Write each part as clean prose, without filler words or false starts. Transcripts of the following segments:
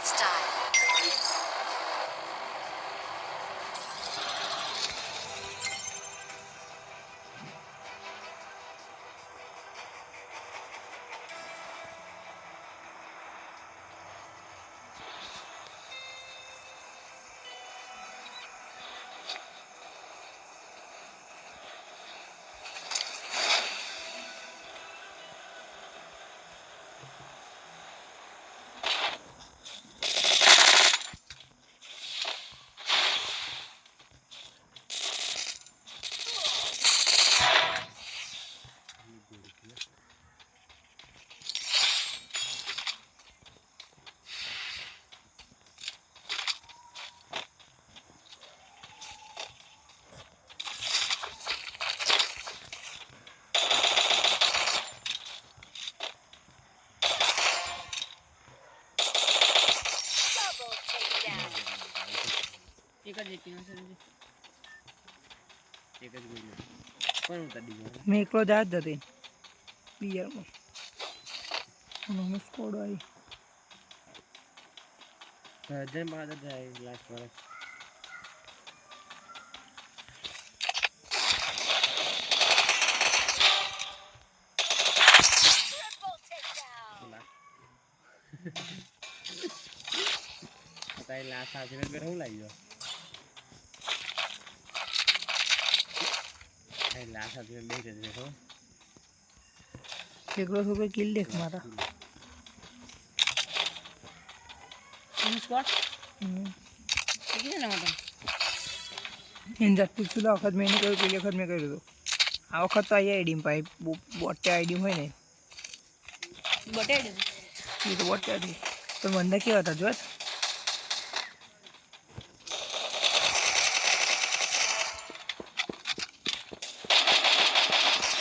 style. Double takedown. એક જ એપીનો છે એક જ ગોલ્યો કોણ ઉતારી દીધો મેં એકલો જાત જતી પિયરમાં અને સ્કોડ આવી જય માતા જાય લાસ્ટ વર્ષ Triple takedown. તારી લાસ્ટ આજીને બેર હું લાગી ગયો તારી લાસ્ટ આજીને બે જ દેખો એકલો સુપર કિલ દેખ મારા સ્કોટ કેટલી ના હતા એને જાત પૂછ્યું આ વખત મેં નહીં કર્યું પેલી વખત મેં કર્યું હતું આ વખત તો અહીંયા આઈડી પાઈ બોટે આઈડી હોય ને બટેડ એ તો બોટે હતી પણ બંદા કેવા હતા જોત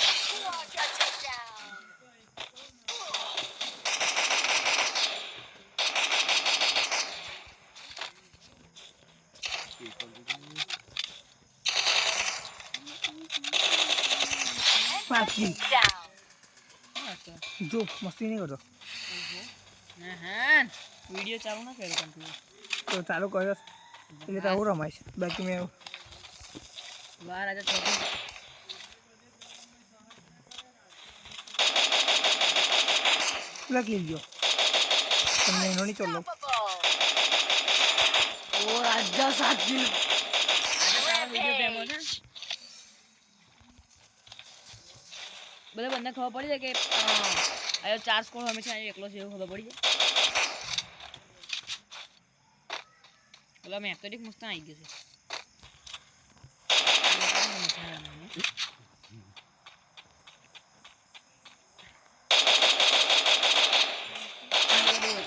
Quadra takedown. પાછી Down. જો મસ્તી નહીં કરતો હા વિડિયો ચાલુ ના કર્યો કમ્પ્યુટર તો ચાલુ કર્યો એટલે તો આવું રમાય છે બાકી મેં બાર આજે ચોથી પેલા કિલ ગયો તમને એનો નહીં ચાલો Unstoppable. ઓ રાજા સાચી આજે વિડિયો ફેમસ છે બધા બંને ખબર પડી જાય કે આયો 4 સ્કોર હંમેશા એકલો છે એવું ખબર પડી જાય ઓલા મેપ તો દેખ મસ્ત આવી ગયો છે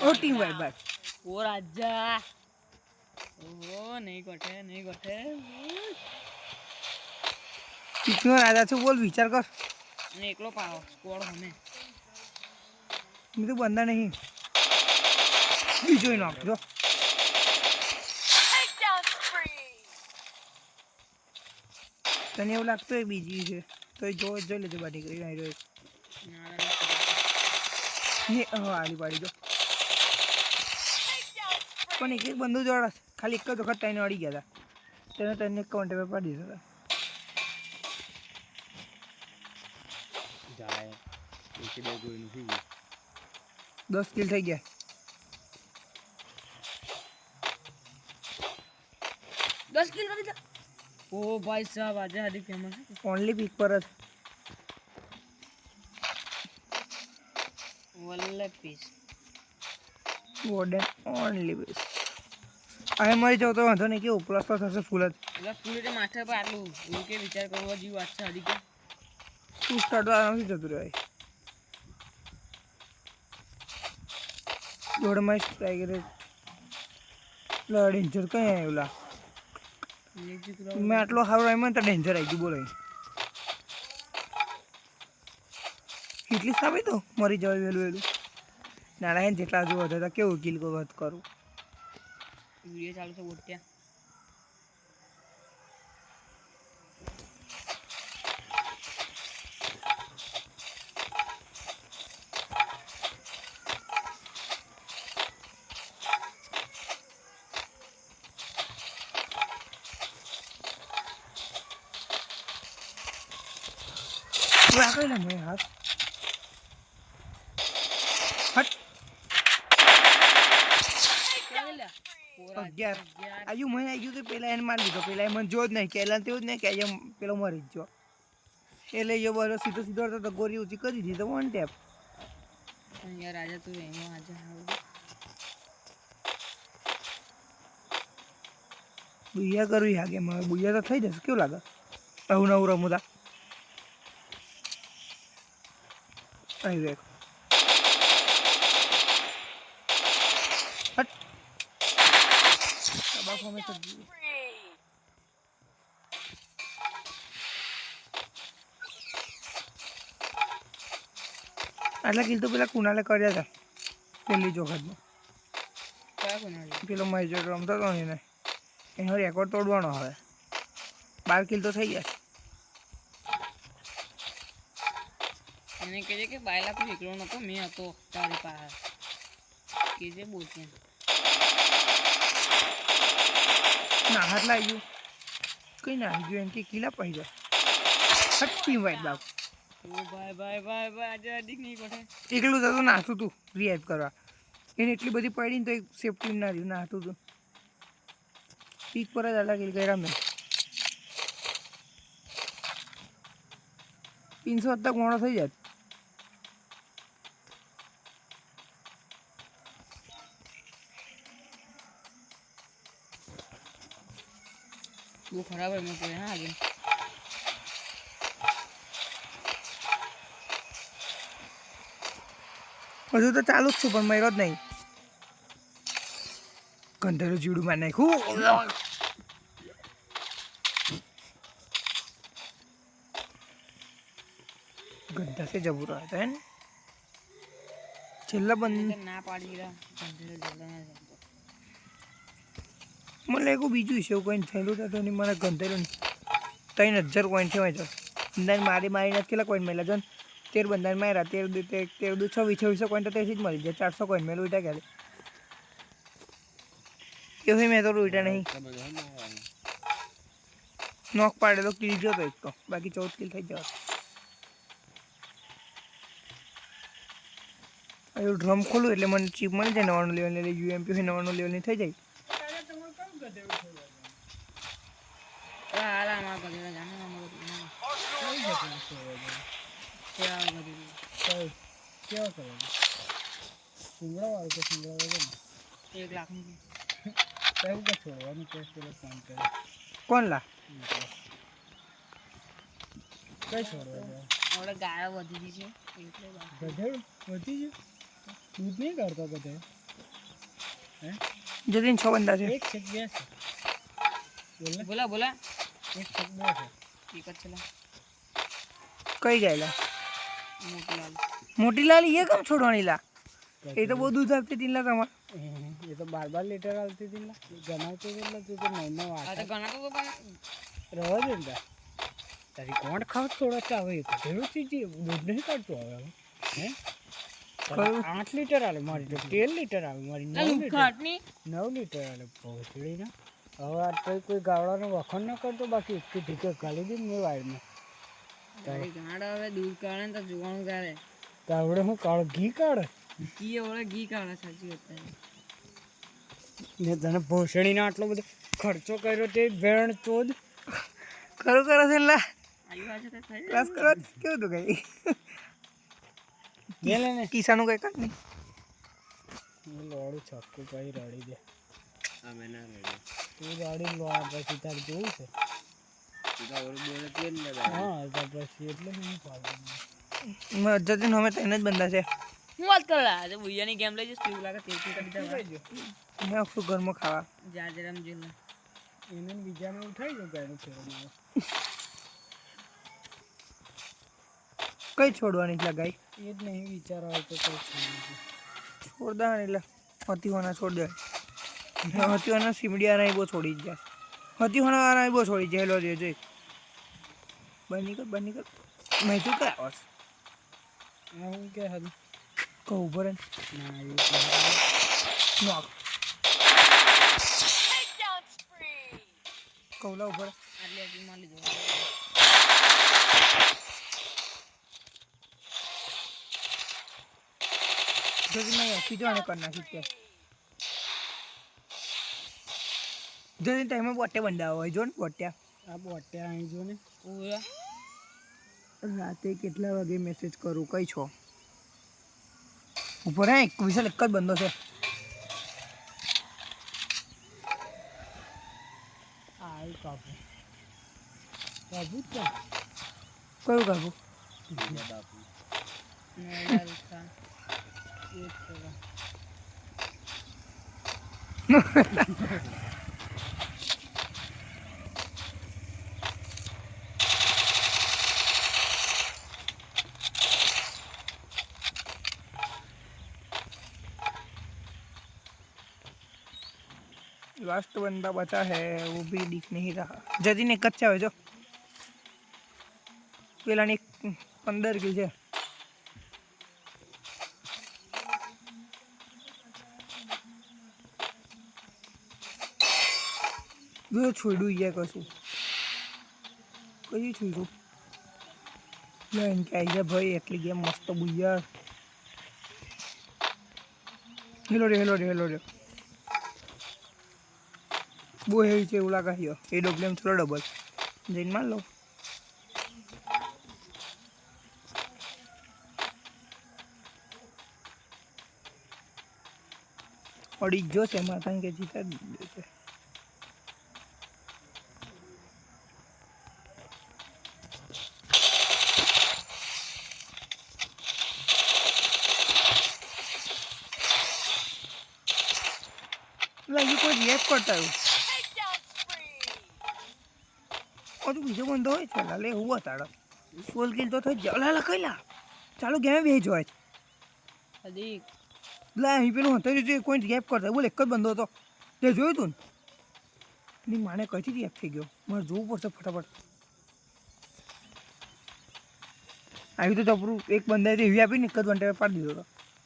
ઓ ટીમ વાઇટ બાય ઓ રાજા ઓહો નહીં કોઠે ટીમનો રાજા છું બોલ વિચાર કર અને એકલો પાડો સ્કોડ હમે મેં તો બંદા નહીં બીજો નોક જો Takedown spree. તને એવું લાગતું હોય બીજી છે તો એ જોઈ લેજો બાટી કરી નાખી રહ્યો આલી પાડી જો Takedown spree. પણ એક બંદુ જોડા ખાલી એક જ વખત ટાઈને અડી ગયા હતા તેને કાઉન્ટર પર પાડી દીધા જાય એકે બે ગોળી નથી 10 કિલ થઈ ગયા 10 કિલ કરી દે ઓ ભાઈ સાહેબ આજે હાડી ફેમસ ઓનલી પીક પર જ વલ્લે પીસ વોર્ડન ઓનલી બેસ આ મરી જાવ તો વાંધો નહીં કેવું પ્લસ તો થશે ફૂલ જ એટલે ફૂલ એટલે માથે પર આટલું એવું કે વિચાર કરવો જેવી વાત છે હાડી કે તું સ્ટાર્ટ આરામથી જતું રહે દોડમાં સ્ટ્રાઈક રેટ ડેન્જર કઈ આવ્યું લા મેં આટલો સારો આવ્યો તો ડેન્જર આવી ગયું બોલો એટલી સામે તો મરી જવાય વહેલું નારાયણ જેટલા હજુ વધે તો કેવું કિલ વાત કરું વિડિયો ચાલુ છે બોટ્યા આ કઈ લે મેં હાથ હટ ક્યાં લે પોરા 11 આજુ મને આવી ગયું કે પેલા એને મારી દીધો પેલા એ મને જો જ નહીં કે એલા તેવું જ નહીં કે આજે પેલો મરી જ ગયો એટલે એ બરો સીધો સીધો તો ગોરી ઊંચી કરી દીધી તો વન ટેપ યાર આજે તું એમાં આજે બુયા કરવી હાગે મારે બુયા તો થઈ જશે કેવું લાગે આવું નવું રમુદા આવી દેખ હટ બાપુ અમે તો Spree. આટલા કિલ તો પેલા કુનાલે કર્યા હતા પેલી વખતમાં કયા કોના પેલો મેજર રમતો હતો ને એને એનો રેકોર્ડ તોડવાનો હવે 12 કિલ તો થઈ ગયા એને કહેજે કે બાયલા તું એકલો નતો મેં હતો તારી પાસે કહેજે બોલતી ના હાથ લાવી ગયું કઈ ના આવી ગયું એમ કે કિલા પડી જાય હટ્ટી વાઈટ બાપ ઓ ભાઈ ભાઈ ભાઈ ભાઈ આજે અડીક નહીં કોઠે એકલું જતું નાતું તું રિયાઇવ કરવા એને એટલી બધી પડી ને તો એક સેફટી ના રહ્યું નાતું તું પીક પર જ અલગ કર્યા મેં 300 તક મોડો થઈ જાય બહુ ખરાબ है मैं હા આગે હજુ તો ચાલુ જ છું પણ મર્યો જ નહીં ગંધારું જીવડું માં નાખ્યું ગંધા से जबूर आता है છેલ્લા બંધ ના પાડી દીધા ગંધેરો જલ્દા ના જતો મને લાગ્યું બીજું છે કોઈ થયેલું તો નહીં મને ગંધેલું 3000 કોઈન છે વાંચો બંધાને મારીને કેટલા કોઈન મળ્યા જન 13 બંધાને માર્યા 13 26 કોઈન તો તેથી જ મળી જાય 400 કોઈન મેં ઉઠા ગયા એવું મેં તો ઉઠા નહીં નોક પાડેલો કિલ જો તો એક તો બાકી 14 કિલ થઈ જવા એવું ડ્રમ ખોલું એટલે મને ચીપ મળી જાય 99 લેવલ એટલે યુએમપી 99 લેવલની થઈ જાય હાલા માં ગંધેરો જાને માં કેવા કરે સિંગડા વાળું તો સિંગડા વાળું 1 લાખ ની કયું કે છોડવાનું કેસ પેલો ફોન કરે કોણ લા કઈ છોડવા ઓલે ગાયો વધી ગઈ છે એટલે ગધેડું વધી ગયું દૂધ નહીં કાઢતો ગધેડો હે જતીન 6 બંદા છે એક છે બે છે બોલ બોલા બોલા એક છે બે છે એક જ ચલા કઈ ગયેલા મોતીલાલ મોટીલાલ એ કેમ છોડવાની લા એ તો બહુ દૂધ આપતી હતી લા તમારે એ તો 12 લીટર આવતી હતી ને ગણાવતી હતી એટલે તું તો 9 આ તો ગણાતો તો પણ રવા દે ને તારી કોણ ખાવ થોડા ચાવે ગધેડું ચીજી દૂધ નહીં કાઢતો હવે હે 8 લીટર આલે મારી તો 13 લીટર આવે મારી 9 લીટર ખાટની 9 લીટર આલે પહોંચડી ને હવે આ તો કોઈ ગાવડાનો વખણ ન કરતો બાકી એક ઢીકે ગાલી દે મેં વાયરમાં તારી ગાંડ હવે દૂધ કાઢે ને તો જોવાનું તારે તાવડે હું કાળ ઘી કાઢે ઘી ઓળે ઘી કાઢે સાચી વાત તારી ને તને ભોસડીને આટલો બધો ખર્ચો કર્યો તે ભેણ ચોદ ખરું કરો છે લા આવ્યું આજે તો થઈ ક્લાસ કરો કેવું તો કઈ મેલે ને કિસાનું કઈ કાઢ નહીં લોડું છક્કું પાઈ રડી દે તું રડી લો પછી તારે જોવું છે હા તો પછી એટલે હું પાડું જતીન અમે તેને જ બંદા છે હું વાત કરા આજે ભુૈયાની ગેમ લઈ જઈશ તું લાગે તે કરી દે મેં આખું ઘરમાં ખાવા જા જરમ જેલ એને બીજાને ઉઠાઈ દો ગાયનું ફેરવાનું કઈ છોડવાની છે ગાય એ જ નહીં વિચાર આવે તો કઈ છોડ દે એટલે હતીવાના છોડ દે હતીવાના સીમડિયાના બહુ છોડી જ જાય હતીવાના બહુ છોડી જાય લો જોઈ બની કર મેં તું કઈ આવાસ હું કે હતું કહું ઉભો રહે ના એ નોક Takedown spree. કહું લા ઉભો રહે આટલી આટલી માં લીધો જલ્દી નહીં આપી જો અને કરી નાખી ત્યાં જલ્દી ટાઈમે બોટે બંધાવો હોય જો ને બોટ્યા આ બોટ્યા અહીં જો ને ઓય રાતે કેટલા વાગે મેસેજ કરું કઈ છો ઉપર હે વિશાલ એક જ બંધો છે આ કાપુ કાપુ જ છે કયું કાકુ નોડા રીક્ષા એક સેકન્ડ लास्ट बंदा बचा है वो भी दिख नहीं रहा जल्दी ने कच्चा है जो પેલાની 15 की છે જો છોડ્યું યાર કશું કઈ છોડ્યું લાઈન કે આઈ ભાઈ એટલી ગેમ મસ્ત બુયાર હેલો રે બહુ હેવી છે એવું લાગે છે એ ડોબ્લેમ થોડો ડબલ જઈને માર લો અડી જો છે માથાને કે જીતા દીધું છે લાગી કોઈ રિએક્ટ કરતા આવ્યું Takedown spree. હજુ બીજો બંધો હોય છે લાલે એવું તાળો 16 કિલ તો થઈ જાય લાલા કઈલા ચાલો ગેમ બે જોય અધિક લા અહીં પેલું હતો જો કોઈ રિએક્ટ કરતા બોલ એક જ બંધો હતો તે જોયું તું ને ની માને કઈથી રિએક્ટ થઈ ગયો મારે જોવું પડશે ફટાફટ આવી તો જબરું એક બંદાએ એવી આપીને એક જ બંધે પાડી દીધો હતો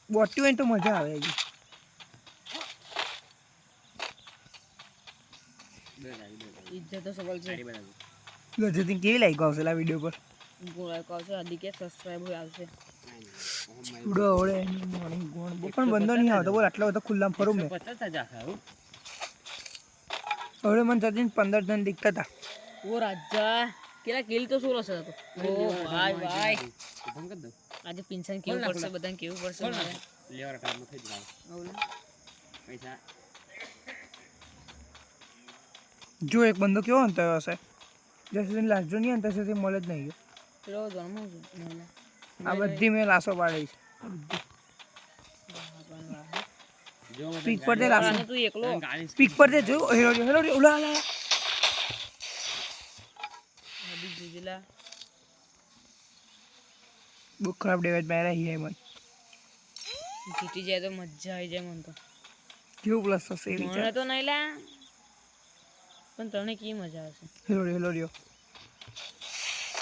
બોટી હોય ને તો મજા આવે હજી ઇજ્જત તો સવાલ છે ગજતી કેવી લાગી આવશે આ વિડીયો પર ગોળા કહો છો અધિકે સબસ્ક્રાઇબ હોય આવશે ઉડો ઓળે મોર્નિંગ ગોણ પણ બંધો નહીં આવતો બોલ આટલા બધા ખુલ્લામાં ફરું મેં 50 જ આખા હવે મને જતી 15 જણ દીખતા હતા ઓ રાજા કેલા કિલ તો 16 છે તો ઓ ભાઈ આજે પિન્શન કેવું પડશે બધાને કેવું પડશે મારે લેવર ટાઈમ થઈ જાય ઓલા પૈસા જો એક બંદો કેવો અંતર હશે જ્યાં સુધી લાસ્ટ જો નહીં અંતર સુધી મળે જ નહીં ગયો પેલો જન્મ છે આ બધી મેં લાસો પાડી છે સ્પીક પર દે લાસો તું એકલો સ્પીક પર દે જો હેલો ઉલા લા અધિક જીજલા બહુ ખરાબ ડેમેજ માર્યા હી મન જીતી જાય તો મજા આવી જાય મને તો કેવું પ્લસ થશે એ મને વિચાર તો નહીં લા પણ તને કી મજા આવશે હેલો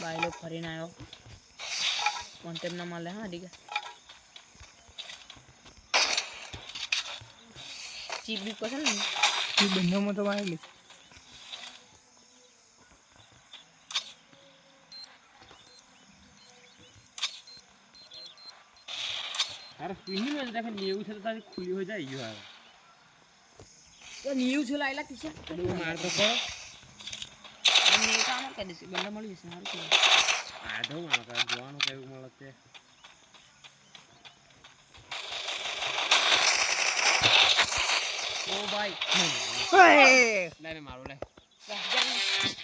બાયલો ફરીને આવ્યો કોન્ટેમ ના માલે હા અધિક ચીપ બી પસંદ ને એ બંનેમાં તો મારેલી અરે પીની મેં દેખે લેવું છે તો તારી ખુલી હો જાય યો આવે તો નીવ છે લાયલા કિસ્સા તું માર તો પડો નીવ કામ કરી દેશે બંને મળી જશે સારું છે આ તો માર તો જોવાનું કેવું મળે તે ઓ ભાઈ ઓય લે મારું લે રાજા